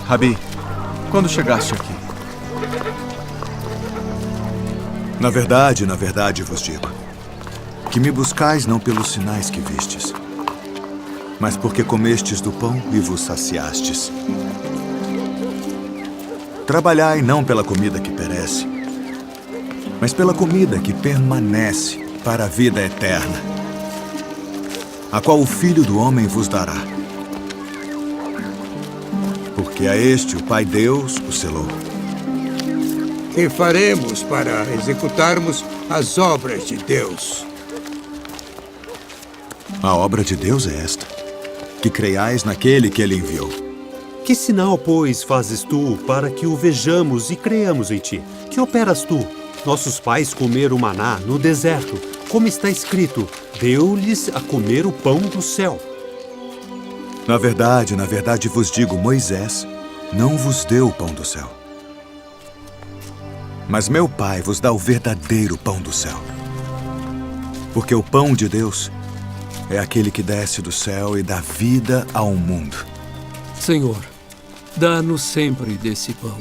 Rabi, quando chegaste aqui? Na verdade vos digo, que me buscais não pelos sinais que vistes, mas porque comestes do pão e vos saciastes. Trabalhai não pela comida que perece, mas pela comida que permanece para a vida eterna, a qual o Filho do Homem vos dará. Porque a este o Pai Deus o selou. Que faremos para executarmos as obras de Deus? A obra de Deus é esta, que creiais naquele que ele enviou. Que sinal, pois, fazes tu para que o vejamos e creamos em ti? Que operas tu? Nossos pais comeram maná no deserto, como está escrito, deu-lhes a comer o pão do céu. Na verdade vos digo, Moisés não vos deu o pão do céu. Mas meu Pai vos dá o verdadeiro pão do céu. Porque o pão de Deus é aquele que desce do céu e dá vida ao mundo. Senhor, dá-nos sempre desse pão.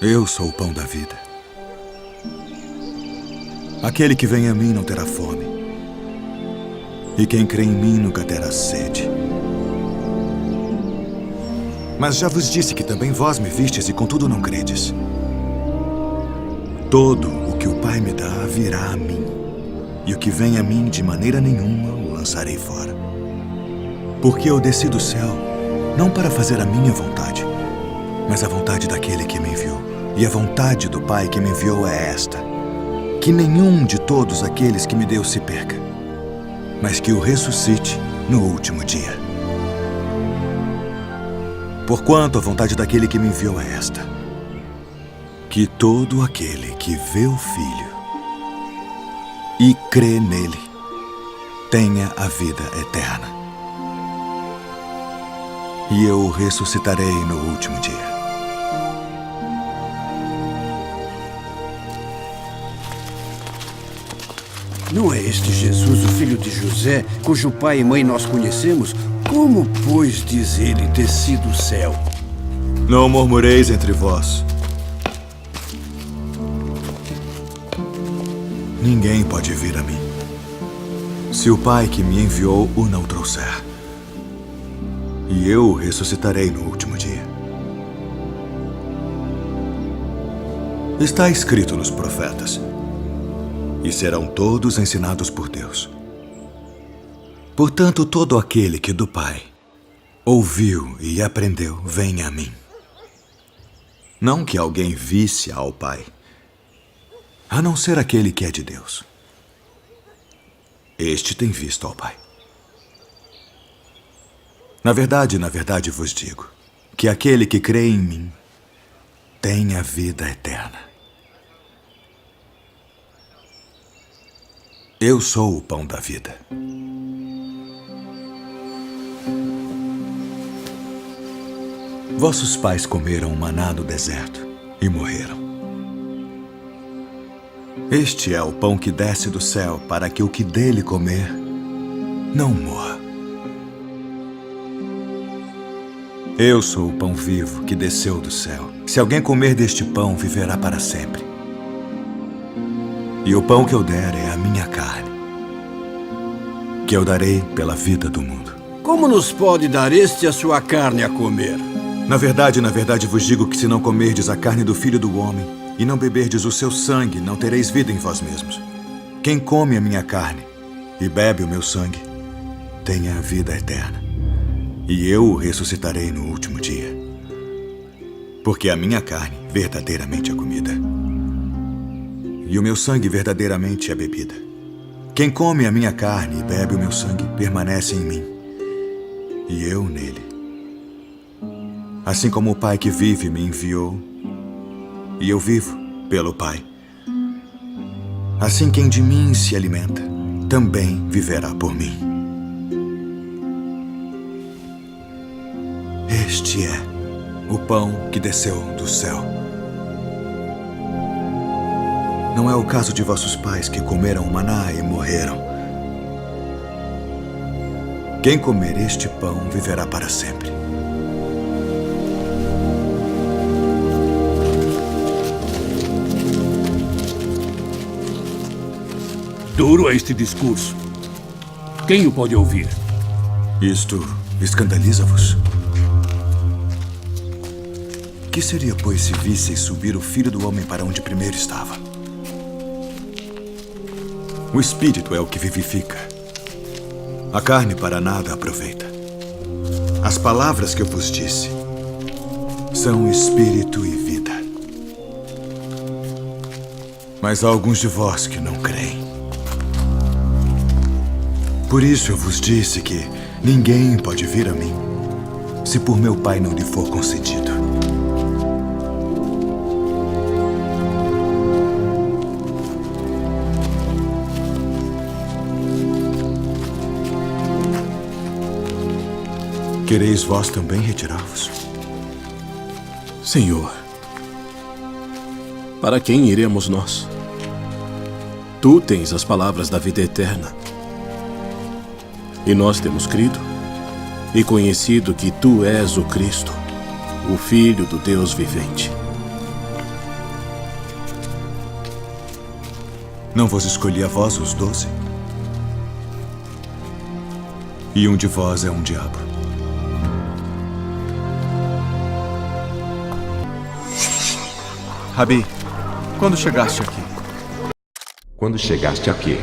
Eu sou o pão da vida. Aquele que vem a mim não terá fome, e quem crê em mim nunca terá sede. Mas já vos disse que também vós me vistes e contudo não credes. Todo o que o Pai me dá virá a mim, e o que vem a mim de maneira nenhuma o lançarei fora. Porque eu desci do céu, não para fazer a minha vontade, mas a vontade daquele que me enviou. E a vontade do Pai que me enviou é esta, que nenhum de todos aqueles que me deu se perca, mas que o ressuscite no último dia. Porquanto a vontade daquele que me enviou é esta, que todo aquele que vê o Filho e crê nele tenha a vida eterna. E eu o ressuscitarei no último dia. Não é este Jesus, o filho de José, cujo pai e mãe nós conhecemos? Como, pois, diz ele, desci do céu? Não murmureis entre vós. Ninguém pode vir a mim, se o Pai que me enviou o não trouxer. E eu o ressuscitarei no último dia. Está escrito nos profetas, e serão todos ensinados por Deus. Portanto, todo aquele que do Pai ouviu e aprendeu, vem a mim. Não que alguém visse ao Pai, a não ser aquele que é de Deus. Este tem visto ao Pai. Na verdade vos digo, que aquele que crê em mim tem a vida eterna. Eu sou o pão da vida. Vossos pais comeram maná no deserto e morreram. Este é o pão que desce do céu, para que o que dele comer não morra. Eu sou o pão vivo que desceu do céu. Se alguém comer deste pão, viverá para sempre. E o pão que eu der é a minha carne, que eu darei pela vida do mundo. Como nos pode dar este a sua carne a comer? Na verdade vos digo que se não comerdes a carne do Filho do Homem e não beberdes o seu sangue, não tereis vida em vós mesmos. Quem come a minha carne e bebe o meu sangue, tem a vida eterna. E eu o ressuscitarei no último dia. Porque a minha carne verdadeiramente é comida, e o meu sangue verdadeiramente é bebida. Quem come a minha carne e bebe o meu sangue permanece em mim, e eu nele. Assim como o Pai que vive me enviou, e eu vivo pelo Pai. Assim quem de mim se alimenta, também viverá por mim. Este é o pão que desceu do céu. Não é o caso de vossos pais que comeram maná e morreram. Quem comer este pão viverá para sempre. Duro é este discurso. Quem o pode ouvir? Isto escandaliza-vos? Que seria, pois, se visseis subir o Filho do Homem para onde primeiro estava? O Espírito é o que vivifica. A carne para nada aproveita. As palavras que eu vos disse são Espírito e vida. Mas há alguns de vós que não creem. Por isso eu vos disse que ninguém pode vir a mim se por meu Pai não lhe for concedido. Quereis vós também retirar-vos? Senhor, para quem iremos nós? Tu tens as palavras da vida eterna. E nós temos crido e conhecido que Tu és o Cristo, o Filho do Deus vivente. Não vos escolhi a vós os 12? E um de vós é um diabo. Rabi, quando chegaste aqui? Quando chegaste aqui,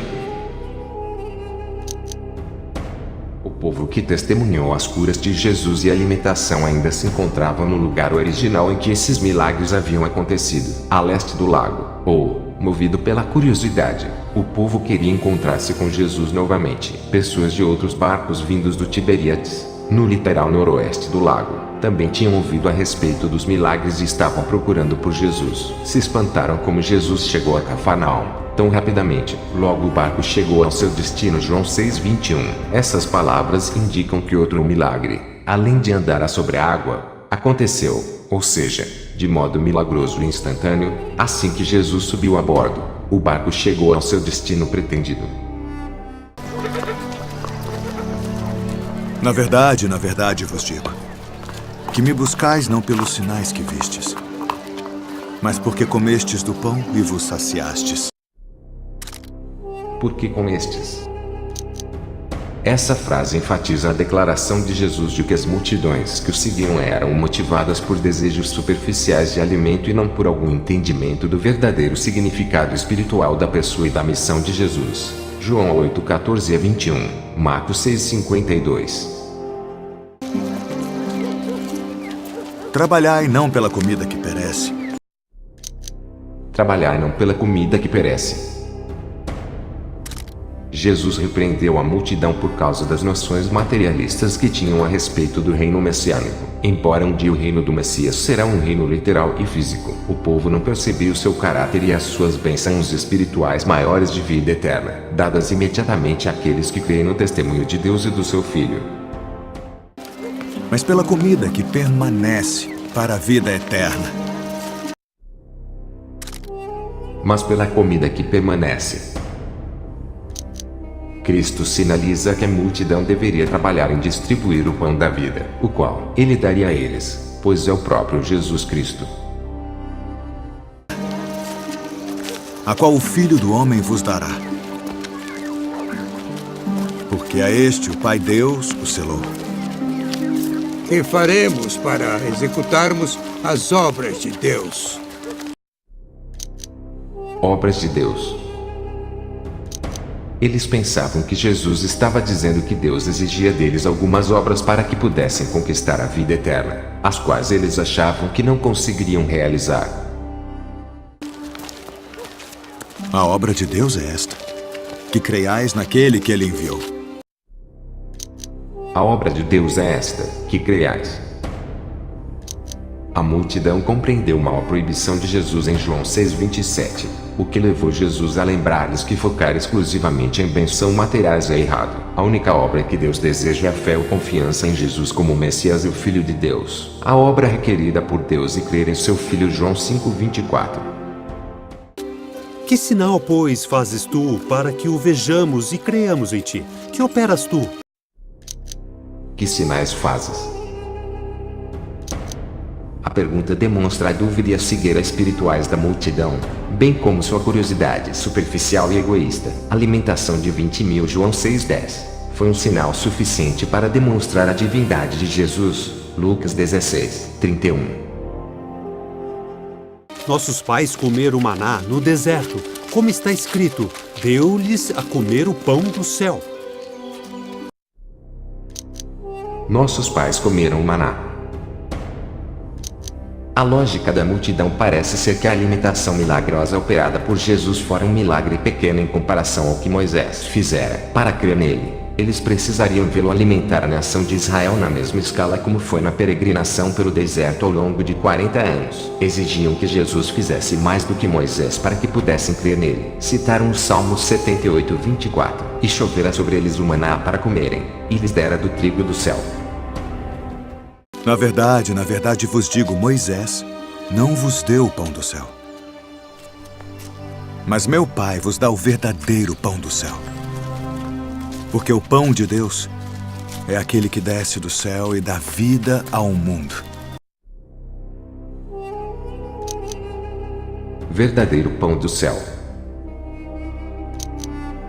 o povo que testemunhou as curas de Jesus e a alimentação ainda se encontrava no lugar original em que esses milagres haviam acontecido, a leste do lago. Ou, movido pela curiosidade, o povo queria encontrar-se com Jesus novamente. Pessoas de outros barcos vindos do Tiberíades, no litoral noroeste do lago, também tinham ouvido a respeito dos milagres e estavam procurando por Jesus. Se espantaram como Jesus chegou a Cafarnaum tão rapidamente. Logo o barco chegou ao seu destino. João 6:21. Essas palavras indicam que outro milagre, além de andar sobre a água, aconteceu, ou seja, de modo milagroso e instantâneo. Assim que Jesus subiu a bordo, o barco chegou ao seu destino pretendido. Na verdade vos digo, que me buscais não pelos sinais que vistes, mas porque comestes do pão e vos saciastes. Porque comestes. Essa frase enfatiza a declaração de Jesus de que as multidões que o seguiam eram motivadas por desejos superficiais de alimento e não por algum entendimento do verdadeiro significado espiritual da pessoa e da missão de Jesus. João 8:14-21, Marcos 6:52. Trabalhai não pela comida que perece. Trabalhai não pela comida que perece. Jesus repreendeu a multidão por causa das noções materialistas que tinham a respeito do reino messiânico. Embora um dia o reino do Messias será um reino literal e físico, o povo não percebia o seu caráter e as suas bênçãos espirituais maiores de vida eterna, dadas imediatamente àqueles que creem no testemunho de Deus e do seu Filho. Mas pela comida que permanece para a vida eterna. Mas pela comida que permanece. Cristo sinaliza que a multidão deveria trabalhar em distribuir o pão da vida, o qual Ele daria a eles, pois é o próprio Jesus Cristo. A qual o Filho do Homem vos dará. Porque a este o Pai Deus o selou. E faremos para executarmos as obras de Deus. Obras de Deus. Eles pensavam que Jesus estava dizendo que Deus exigia deles algumas obras para que pudessem conquistar a vida eterna, as quais eles achavam que não conseguiriam realizar. A obra de Deus é esta, que creiais naquele que Ele enviou. A obra de Deus é esta, que creiais. A multidão compreendeu mal a proibição de Jesus em João 6:27, o que levou Jesus a lembrar-lhes que focar exclusivamente em bênçãos materiais é errado. A única obra que Deus deseja é a fé ou confiança em Jesus como o Messias e o Filho de Deus. A obra requerida por Deus e crer em seu Filho. João 5:24. Que sinal, pois, fazes tu para que o vejamos e creamos em ti? Que operas tu? Que sinais fazes? A pergunta demonstra a dúvida e a cegueira espirituais da multidão, bem como sua curiosidade superficial e egoísta. Alimentação de 20.000 João 6,10 foi um sinal suficiente para demonstrar a divindade de Jesus. Lucas 16:31. Nossos pais comeram maná no deserto, como está escrito, deu-lhes a comer o pão do céu. Nossos pais comeram maná. A lógica da multidão parece ser que a alimentação milagrosa operada por Jesus fora um milagre pequeno em comparação ao que Moisés fizera. Para crer nele, eles precisariam vê-lo alimentar a nação de Israel na mesma escala como foi na peregrinação pelo deserto ao longo de 40 anos. Exigiam que Jesus fizesse mais do que Moisés para que pudessem crer nele. Citaram o Salmo 78:24. E chovera sobre eles o maná para comerem, e lhes dera do trigo do céu. Na verdade vos digo, Moisés não vos deu o pão do céu. Mas meu Pai vos dá o verdadeiro pão do céu. Porque o pão de Deus é aquele que desce do céu e dá vida ao mundo. Verdadeiro pão do céu.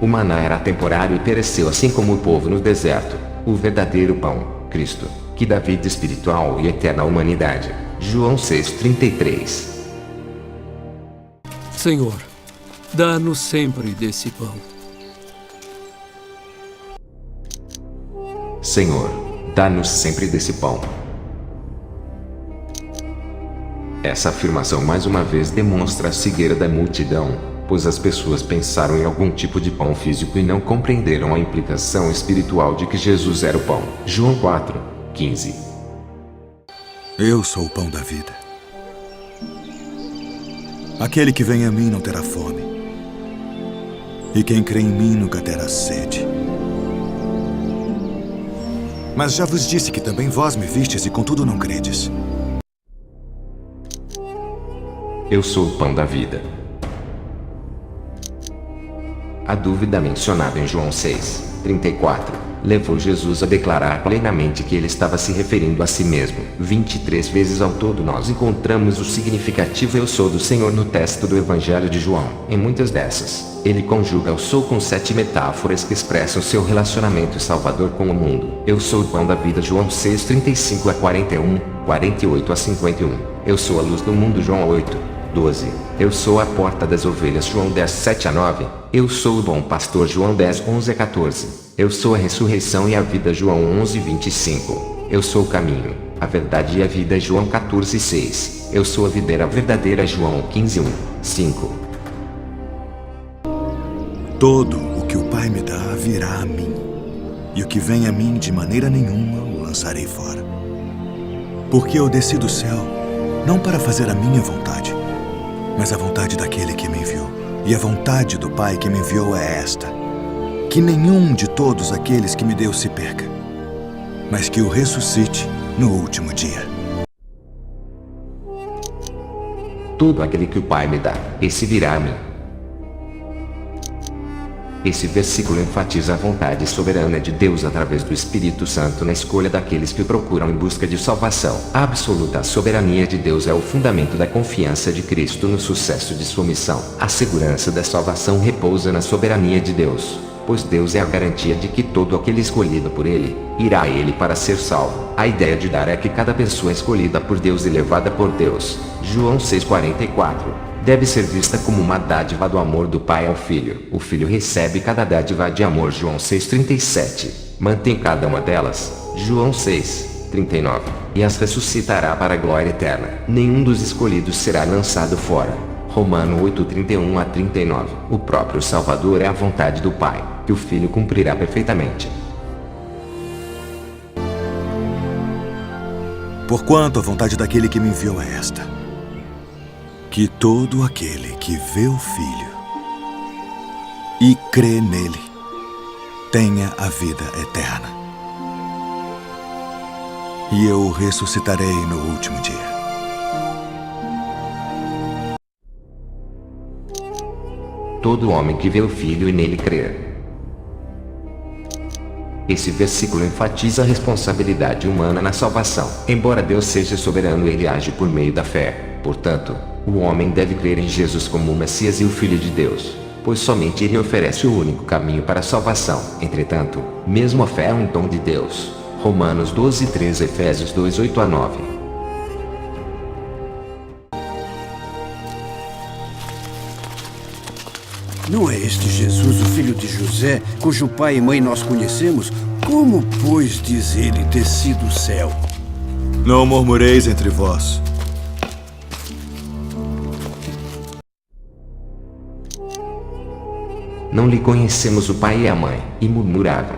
O maná era temporário e pereceu assim como o povo no deserto. O verdadeiro pão, Cristo, que dá vida espiritual e eterna à humanidade. João 6:33. Senhor, dá-nos sempre desse pão. Senhor, dá-nos sempre desse pão. Essa afirmação mais uma vez demonstra a cegueira da multidão, pois as pessoas pensaram em algum tipo de pão físico e não compreenderam a implicação espiritual de que Jesus era o pão. João 4:15. Eu sou o pão da vida. Aquele que vem a mim não terá fome, e quem crê em mim nunca terá sede. Mas já vos disse que também vós me vistes e contudo não credes. Eu sou o pão da vida. A dúvida mencionada em João 6:34 levou Jesus a declarar plenamente que ele estava se referindo a si mesmo. 23 vezes ao todo nós encontramos o significativo eu sou do Senhor no texto do Evangelho de João. Em muitas dessas, ele conjuga eu sou com 7 metáforas que expressam seu relacionamento salvador com o mundo. Eu sou o pão da vida, João 6:35-41, 48-51. Eu sou a luz do mundo, João 8:12. Eu sou a porta das ovelhas, João 10:7-9. Eu sou o bom pastor, João 10:11-14. Eu sou a ressurreição e a vida, João 11:25. Eu sou o caminho, a verdade e a vida, João 14:6. Eu sou a videira verdadeira, João 15:1-5. Todo o que o Pai me dá virá a mim, e o que vem a mim de maneira nenhuma o lançarei fora. Porque eu desci do céu, não para fazer a minha vontade, mas a vontade daquele que me enviou. E a vontade do Pai que me enviou é esta: que nenhum de todos aqueles que me deu se perca, mas que o ressuscite no último dia. Todo aquele que o Pai me dá, esse virá a mim. Esse versículo enfatiza a vontade soberana de Deus através do Espírito Santo na escolha daqueles que o procuram em busca de salvação. A absoluta soberania de Deus é o fundamento da confiança de Cristo no sucesso de sua missão. A segurança da salvação repousa na soberania de Deus, pois Deus é a garantia de que todo aquele escolhido por Ele, irá a Ele para ser salvo. A ideia de dar é que cada pessoa escolhida por Deus e levada por Deus, João 6:44, deve ser vista como uma dádiva do amor do Pai ao Filho. O Filho recebe cada dádiva de amor, João 6:37, mantém cada uma delas, João 6:39, e as ressuscitará para a glória eterna. Nenhum dos escolhidos será lançado fora. Romano 8:31-39. O próprio Salvador é a vontade do Pai, que o Filho cumprirá perfeitamente. Porquanto a vontade daquele que me enviou é esta: que todo aquele que vê o Filho e crê nele tenha a vida eterna. E eu o ressuscitarei no último dia. Todo homem que vê o Filho e nele crer. Esse versículo enfatiza a responsabilidade humana na salvação. Embora Deus seja soberano, ele age por meio da fé. Portanto, o homem deve crer em Jesus como o Messias e o Filho de Deus, pois somente ele oferece o único caminho para a salvação. Entretanto, mesmo a fé é um dom de Deus. Romanos 12:3, Efésios 2:8-9. Não é este Jesus, o filho de José, cujo pai e mãe nós conhecemos? Como, pois, diz ele ter sido o céu? Não murmureis entre vós. Não lhe conhecemos o pai e a mãe, e murmuravam.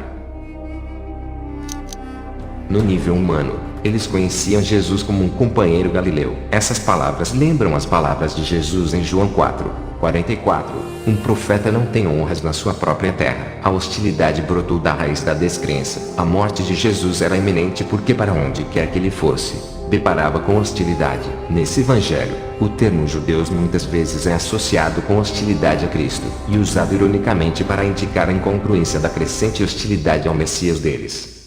No nível humano, eles conheciam Jesus como um companheiro galileu. Essas palavras lembram as palavras de Jesus em João 4:44. Um profeta não tem honras na sua própria terra. A hostilidade brotou da raiz da descrença. A morte de Jesus era iminente porque para onde quer que ele fosse, deparava com hostilidade. Nesse evangelho, o termo judeus muitas vezes é associado com hostilidade a Cristo, e usado ironicamente para indicar a incongruência da crescente hostilidade ao Messias deles.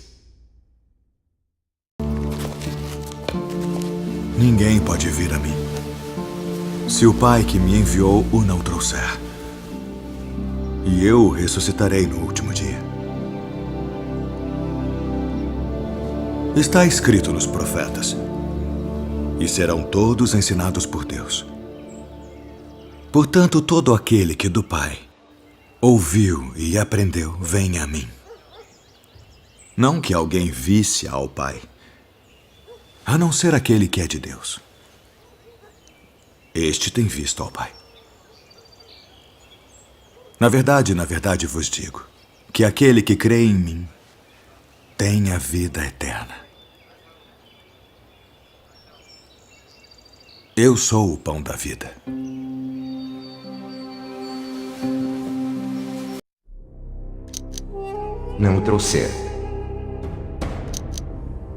Ninguém pode vir a mim, se o Pai que me enviou o não trouxer. E eu o ressuscitarei no último dia. Está escrito nos profetas: e serão todos ensinados por Deus. Portanto, todo aquele que do Pai ouviu e aprendeu, vem a mim. Não que alguém visse ao Pai, a não ser aquele que é de Deus. Este tem visto ao Pai. Na verdade vos digo, que aquele que crê em mim tem a vida eterna. Eu sou o pão da vida. Não o trouxer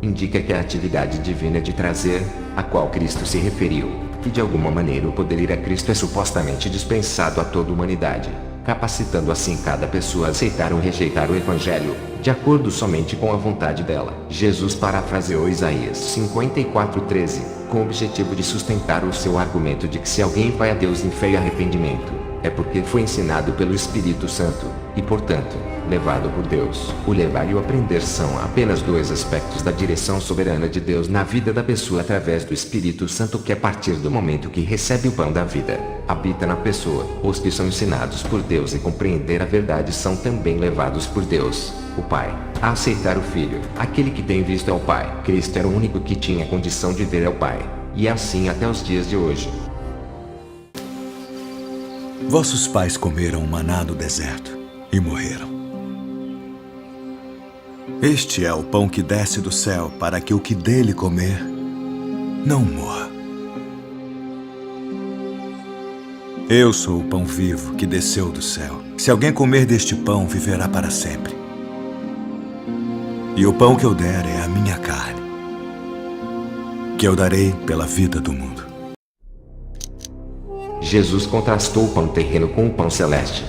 indica que a atividade divina de trazer, a qual Cristo se referiu, e de alguma maneira o poder ir a Cristo é supostamente dispensado a toda a humanidade, capacitando assim cada pessoa a aceitar ou rejeitar o Evangelho, de acordo somente com a vontade dela. Jesus parafraseou Isaías 54:13, com o objetivo de sustentar o seu argumento de que se alguém vai a Deus em fé e arrependimento, é porque foi ensinado pelo Espírito Santo, e portanto, levado por Deus. O levar e o aprender são apenas dois aspectos da direção soberana de Deus na vida da pessoa através do Espírito Santo, que a partir do momento que recebe o pão da vida, habita na pessoa. Os que são ensinados por Deus e compreender a verdade são também levados por Deus, o Pai, a aceitar o Filho, aquele que tem visto ao Pai. Cristo era o único que tinha condição de ver ao Pai, e é assim até os dias de hoje. Vossos pais comeram maná no deserto e morreram. Este é o pão que desce do céu para que o que dele comer não morra. Eu sou o pão vivo que desceu do céu. Se alguém comer deste pão, viverá para sempre. E o pão que eu der é a minha carne, que eu darei pela vida do mundo. Jesus contrastou o pão terreno com o pão celeste.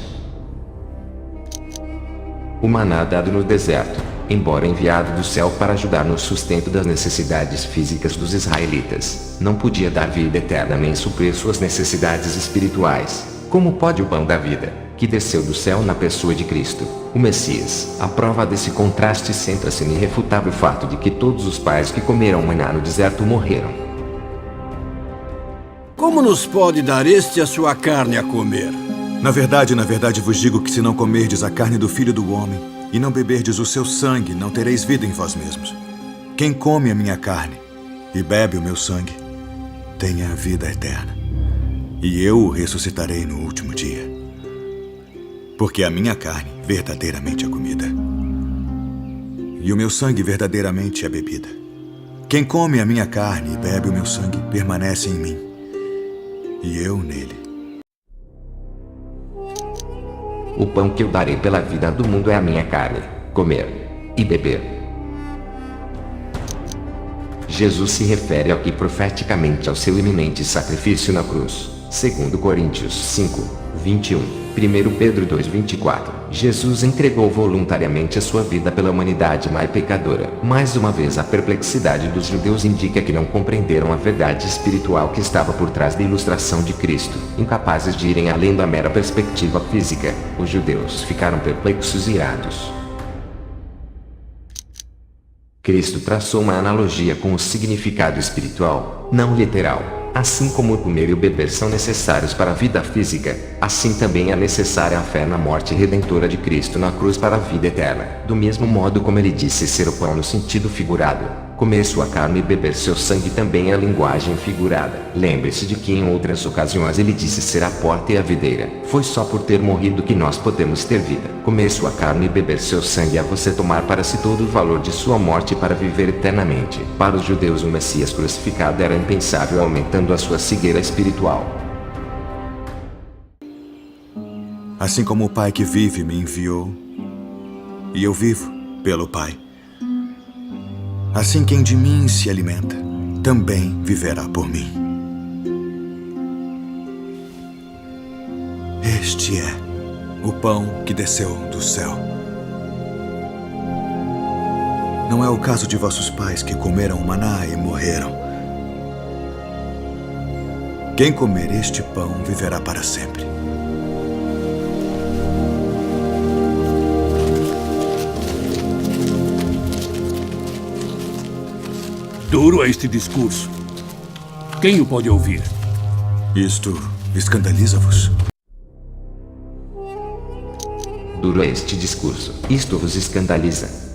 O maná dado no deserto, embora enviado do céu para ajudar no sustento das necessidades físicas dos israelitas, não podia dar vida eterna nem suprir suas necessidades espirituais. Como pode o pão da vida, que desceu do céu na pessoa de Cristo, o Messias? A prova desse contraste centra-se no irrefutável fato de que todos os pais que comeram maná no deserto morreram. Como nos pode dar este a sua carne a comer? Na verdade vos digo que se não comerdes a carne do Filho do Homem e não beberdes o seu sangue, não tereis vida em vós mesmos. Quem come a minha carne e bebe o meu sangue, tem a vida eterna, e eu o ressuscitarei no último dia. Porque a minha carne verdadeiramente é comida, e o meu sangue verdadeiramente é bebida. Quem come a minha carne e bebe o meu sangue permanece em mim, e eu nele. O pão que eu darei pela vida do mundo é a minha carne, comer e beber. Jesus se refere aqui profeticamente ao seu iminente sacrifício na cruz, segundo Coríntios 5:21. 1 Pedro 2,24. Jesus entregou voluntariamente a sua vida pela humanidade mais pecadora. Mais uma vez, a perplexidade dos judeus indica que não compreenderam a verdade espiritual que estava por trás da ilustração de Cristo. Incapazes de irem além da mera perspectiva física, os judeus ficaram perplexos e irados. Cristo traçou uma analogia com o significado espiritual, não literal. Assim como o comer e o beber são necessários para a vida física, assim também é necessária a fé na morte redentora de Cristo na cruz para a vida eterna. Do mesmo modo como ele disse ser o pão no sentido figurado, comer sua carne e beber seu sangue também é linguagem figurada. Lembre-se de que em outras ocasiões ele disse ser a porta e a videira. Foi só por ter morrido que nós podemos ter vida. Comer sua carne e beber seu sangue é você tomar para si todo o valor de sua morte para viver eternamente. Para os judeus, o Messias crucificado era impensável, aumentando a sua cegueira espiritual. Assim como o Pai que vive me enviou, e eu vivo pelo Pai, assim quem de mim se alimenta, também viverá por mim. Este é o pão que desceu do céu. Não é o caso de vossos pais que comeram maná e morreram. Quem comer este pão viverá para sempre. Duro é este discurso. Quem o pode ouvir? Isto escandaliza-vos? Duro é este discurso. Isto vos escandaliza.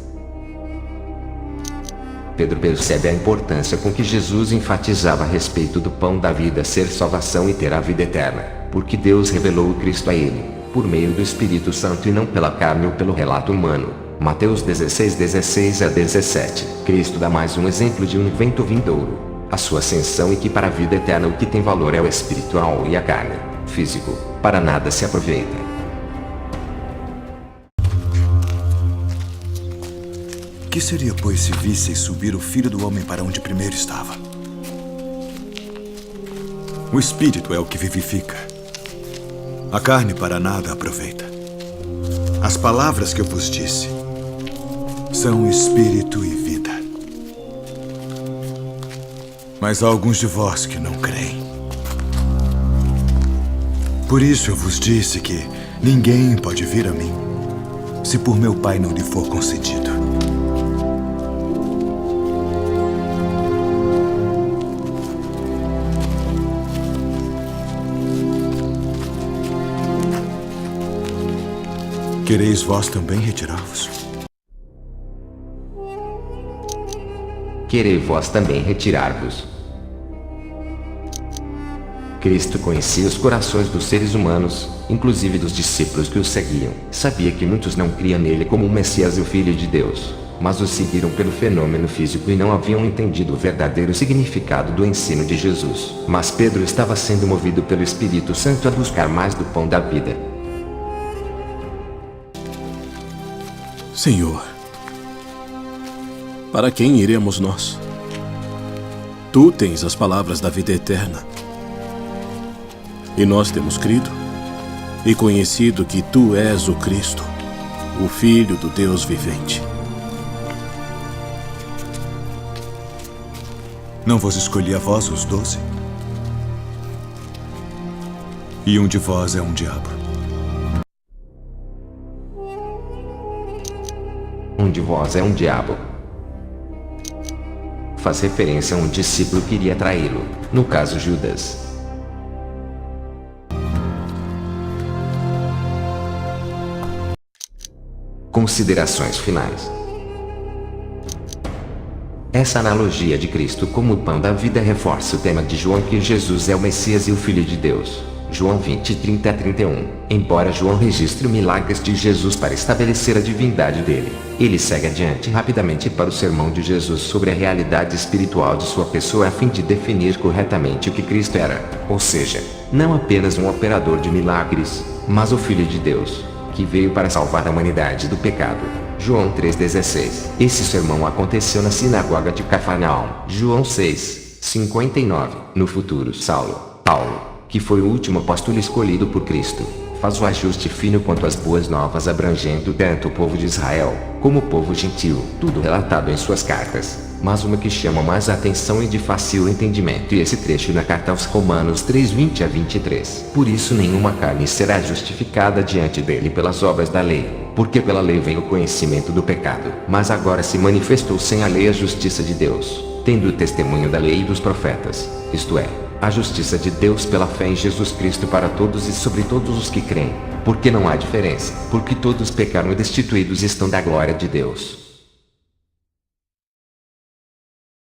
Pedro percebe a importância com que Jesus enfatizava a respeito do pão da vida ser salvação e ter a vida eterna, porque Deus revelou o Cristo a ele, por meio do Espírito Santo e não pela carne ou pelo relato humano. Mateus 16:16-17. Cristo dá mais um exemplo de um evento vindouro, a sua ascensão, e que para a vida eterna o que tem valor é o espiritual e a carne, físico, para nada se aproveita. Que seria, pois, se visseis subir o Filho do Homem para onde primeiro estava? O Espírito é o que vivifica. A carne para nada aproveita. As palavras que eu vos disse são Espírito e vida. Mas há alguns de vós que não creem. Por isso eu vos disse que ninguém pode vir a mim, se por meu Pai não lhe for concedido. Quereis vós também retirar-vos? Querei vós também retirar-vos. Cristo conhecia os corações dos seres humanos, inclusive dos discípulos que o seguiam. Sabia que muitos não criam nele como o Messias e o Filho de Deus, mas o seguiram pelo fenômeno físico e não haviam entendido o verdadeiro significado do ensino de Jesus. Mas Pedro estava sendo movido pelo Espírito Santo a buscar mais do pão da vida. Senhor, para quem iremos nós? Tu tens as palavras da vida eterna. E nós temos crido e conhecido que Tu és o Cristo, o Filho do Deus vivente. Não vos escolhi a vós os 12? E um de vós é um diabo. Um de vós é um diabo. Faz referência a um discípulo que iria traí-lo, no caso Judas. Considerações finais. Essa analogia de Cristo como o pão da vida reforça o tema de João, que Jesus é o Messias e o Filho de Deus. João 20:30-31. Embora João registre milagres de Jesus para estabelecer a divindade dele, ele segue adiante rapidamente para o sermão de Jesus sobre a realidade espiritual de sua pessoa a fim de definir corretamente o que Cristo era, ou seja, não apenas um operador de milagres, mas o Filho de Deus, que veio para salvar a humanidade do pecado. João 3:16. Esse sermão aconteceu na sinagoga de Cafarnaum. João 6:59. No futuro Paulo, que foi o último apóstolo escolhido por Cristo, faz o ajuste fino quanto às boas novas, abrangendo tanto o povo de Israel, como o povo gentil, tudo relatado em suas cartas. Mas uma que chama mais a atenção e de fácil entendimento, e esse trecho na carta aos Romanos 3:20-23. Por isso nenhuma carne será justificada diante dele pelas obras da lei, porque pela lei vem o conhecimento do pecado. Mas agora se manifestou sem a lei a justiça de Deus, tendo o testemunho da lei e dos profetas, isto é, a justiça de Deus pela fé em Jesus Cristo para todos e sobre todos os que creem, porque não há diferença, porque todos pecaram e destituídos estão da glória de Deus.